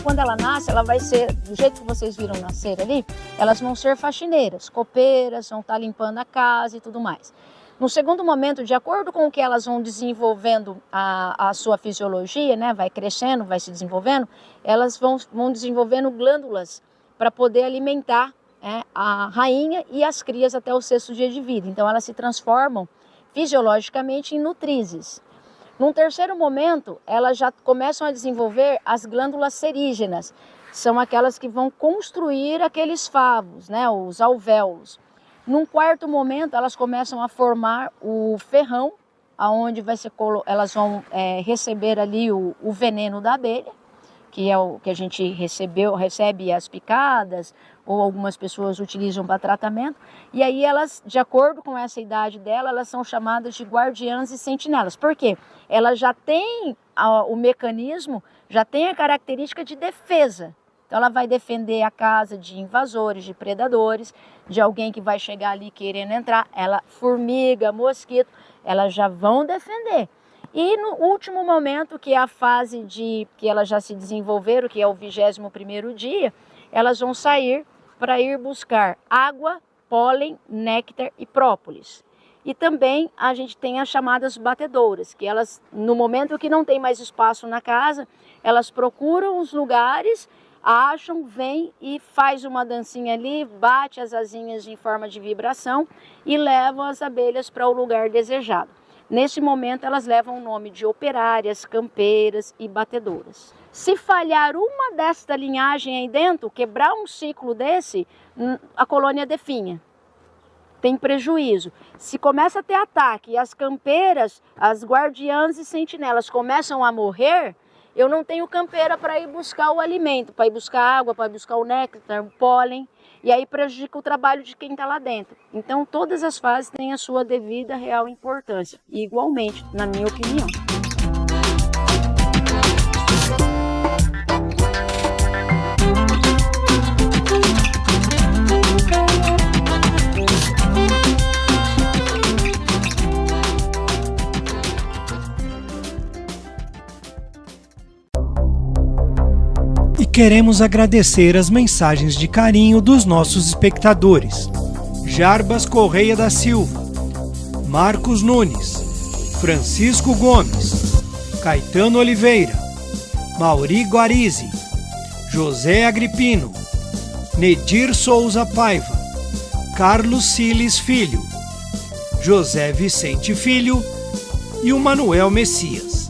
Quando ela nasce, ela vai ser, do jeito que vocês viram nascer ali, elas vão ser faxineiras, copeiras, vão estar limpando a casa e tudo mais. No segundo momento, de acordo com o que elas vão desenvolvendo a sua fisiologia, né, vai crescendo, vai se desenvolvendo, elas vão desenvolvendo glândulas para poder alimentar a rainha e as crias até o 6º dia de vida. Então elas se transformam fisiologicamente em nutrizes. Num terceiro momento, elas já começam a desenvolver as glândulas serígenas. São aquelas que vão construir aqueles favos, né, os alvéolos. Num quarto momento, elas começam a formar o ferrão, aonde elas vão receber ali o veneno da abelha, que é o que a gente recebe as picadas, ou algumas pessoas utilizam para tratamento. E aí elas, de acordo com essa idade dela, elas são chamadas de guardiãs e sentinelas. Por quê? Elas já têm o mecanismo, já tem a característica de defesa. Então ela vai defender a casa de invasores, de predadores, de alguém que vai chegar ali querendo entrar. Formiga, mosquito, elas já vão defender. E no último momento, que é a fase que elas já se desenvolveram, que é o 21º dia, elas vão sair para ir buscar água, pólen, néctar e própolis. E também a gente tem as chamadas batedouras, que elas, no momento que não tem mais espaço na casa, elas procuram os lugares, acham, vem e faz uma dancinha ali, bate as asinhas em forma de vibração e levam as abelhas para o lugar desejado. Nesse momento, elas levam o nome de operárias, campeiras e batedoras. Se falhar uma desta linhagem aí dentro, quebrar um ciclo desse, a colônia definha. Tem prejuízo. Se começa a ter ataque e as campeiras, as guardiãs e sentinelas começam a morrer, eu não tenho campeira para ir buscar o alimento, para ir buscar água, para ir buscar o néctar, o pólen, e aí prejudica o trabalho de quem está lá dentro. Então, todas as fases têm a sua devida real importância, e igualmente, na minha opinião. Queremos agradecer as mensagens de carinho dos nossos espectadores. Jarbas Correia da Silva, Marcos Nunes, Francisco Gomes, Caetano Oliveira, Mauri Guarizi, José Agripino, Nedir Souza Paiva, Carlos Siles Filho, José Vicente Filho e o Manuel Messias.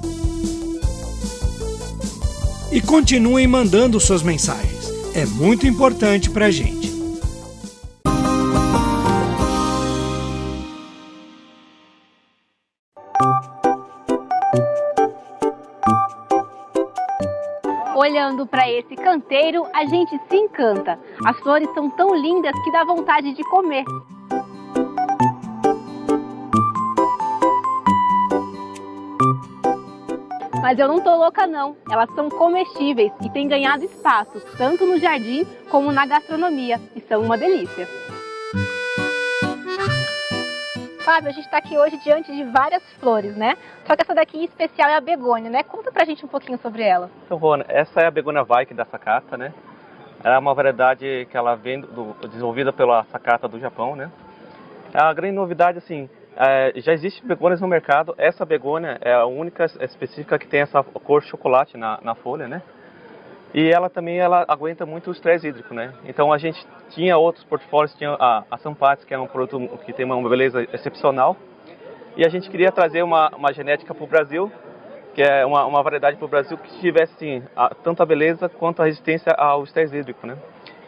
E continuem mandando suas mensagens. É muito importante pra gente. Olhando para esse canteiro, a gente se encanta. As flores são tão lindas que dá vontade de comer. Mas eu não tô louca não, elas são comestíveis e têm ganhado espaço, tanto no jardim como na gastronomia, e são uma delícia. Fábio, a gente está aqui hoje diante de várias flores, né? Só que essa daqui em especial é a begônia, né? Conta pra gente um pouquinho sobre ela. Então, Rona, essa é a begônia Vaik da Sakata, né? É uma variedade que ela vem desenvolvida pela Sakata do Japão, né? A grande novidade, assim, já existe begônias no mercado. Essa begônia é a única específica que tem essa cor chocolate na folha, né? E ela também aguenta muito o estresse hídrico, né? Então a gente tinha outros portfólios, tinha a Sampatis, que é um produto que tem uma beleza excepcional. E a gente queria trazer uma genética para o Brasil, que é uma variedade para o Brasil que tivesse assim, tanto a beleza quanto a resistência ao estresse hídrico, né?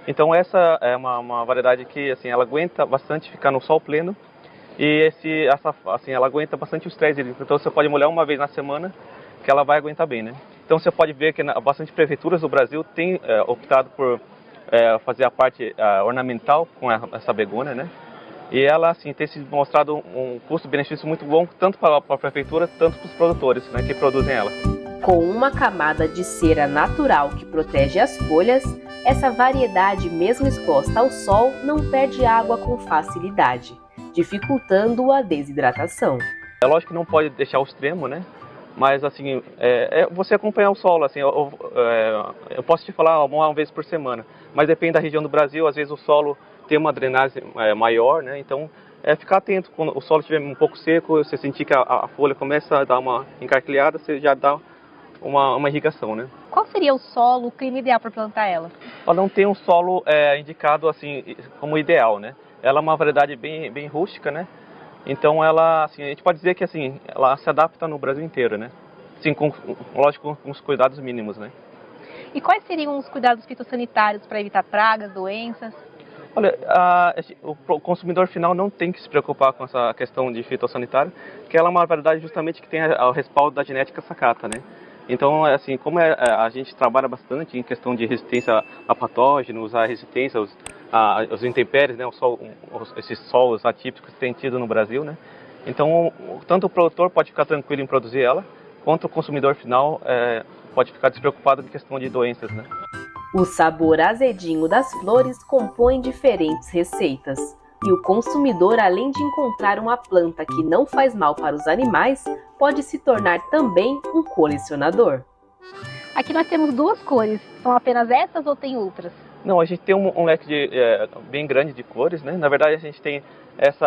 Então essa é uma variedade que assim, ela aguenta bastante ficar no sol pleno e ela aguenta bastante o estresse hídrico. Então você pode molhar uma vez na semana que ela vai aguentar bem, né? Então você pode ver que bastante prefeituras do Brasil têm optado por fazer a parte ornamental com essa begônia, né? E ela assim, tem se mostrado um custo-benefício muito bom, tanto para a prefeitura, tanto para os produtores, né, que produzem ela. Com uma camada de cera natural que protege as folhas, essa variedade, mesmo exposta ao sol, não perde água com facilidade, dificultando a desidratação. É lógico que não pode deixar o extremo, né? Mas assim, você acompanhar o solo, assim, eu posso te falar uma vez por semana, mas depende da região do Brasil, às vezes o solo tem uma drenagem maior, né? Então, ficar atento, quando o solo estiver um pouco seco, você sentir que a folha começa a dar uma encarquilhada, você já dá uma irrigação, né? Qual seria o solo, o clima ideal para plantar ela? Ela não tem um solo indicado assim como ideal, né? Ela é uma variedade bem rústica, né? Então ela, assim, a gente pode dizer que assim, ela se adapta no Brasil inteiro, né? Assim, lógico, com os cuidados mínimos, né? E quais seriam os cuidados fitossanitários para evitar pragas, doenças? Olha, o consumidor final não tem que se preocupar com essa questão de fitossanitário, porque ela é uma variedade justamente que tem o respaldo da genética Sakata, né? Então, assim, como a gente trabalha bastante em questão de resistência a patógenos, a resistência aos intempéries, né? Esses solos atípicos que tem tido no Brasil, né? Então, tanto o produtor pode ficar tranquilo em produzir ela, quanto o consumidor final pode ficar despreocupado em questão de doenças, né? O sabor azedinho das flores compõe diferentes receitas. E o consumidor, além de encontrar uma planta que não faz mal para os animais, pode se tornar também um colecionador. Aqui nós temos duas cores. São apenas essas ou tem outras? Não, a gente tem um leque bem grande de cores, né? Na verdade, a gente tem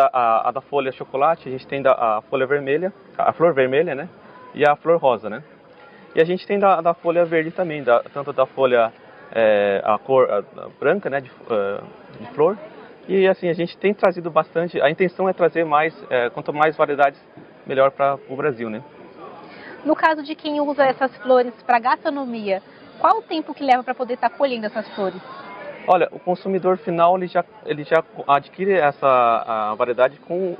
a da folha chocolate, a gente tem a folha vermelha, a flor vermelha, né? E a flor rosa, né? E a gente tem da folha verde também, tanto da folha a cor branca, né? De flor. E assim, a gente tem trazido bastante, a intenção é trazer mais, quanto mais variedades, melhor para o Brasil, né? No caso de quem usa essas flores para gastronomia, qual o tempo que leva para poder estar colhendo essas flores? Olha, o consumidor final ele já adquire a variedade com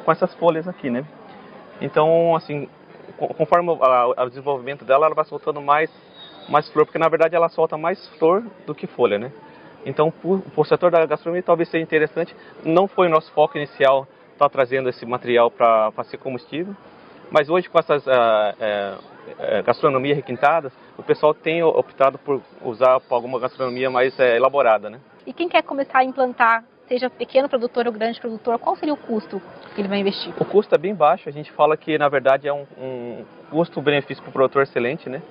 essas folhas aqui, né? Então, assim, conforme o desenvolvimento dela, ela vai soltando mais flor, porque na verdade ela solta mais flor do que folha, né? Então, para o setor da gastronomia, talvez seja interessante. Não foi o nosso foco inicial estar trazendo esse material para ser combustível, mas hoje, com essas gastronomia requintadas, o pessoal tem optado por usar para alguma gastronomia mais elaborada, né? E quem quer começar a implantar, seja pequeno produtor ou grande produtor, qual seria o custo que ele vai investir? O custo é bem baixo. A gente fala que, na verdade, é um custo-benefício para o produtor excelente, né?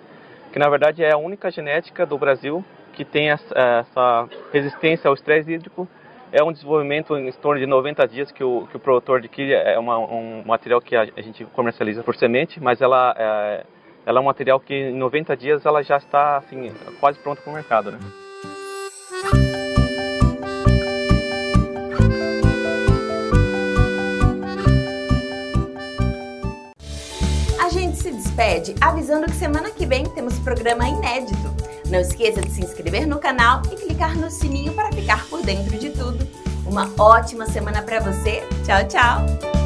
Que, na verdade, é a única genética do Brasil que tem essa resistência ao estresse hídrico. É um desenvolvimento em torno de 90 dias que o produtor adquire. É um material que a gente comercializa por semente, mas ela é um material que em 90 dias ela já está assim, quase pronta para o mercado, né? A gente se despede avisando que semana que vem temos programa inédito. Não esqueça de se inscrever no canal e clicar no sininho para ficar por dentro de tudo. Uma ótima semana para você. Tchau, tchau!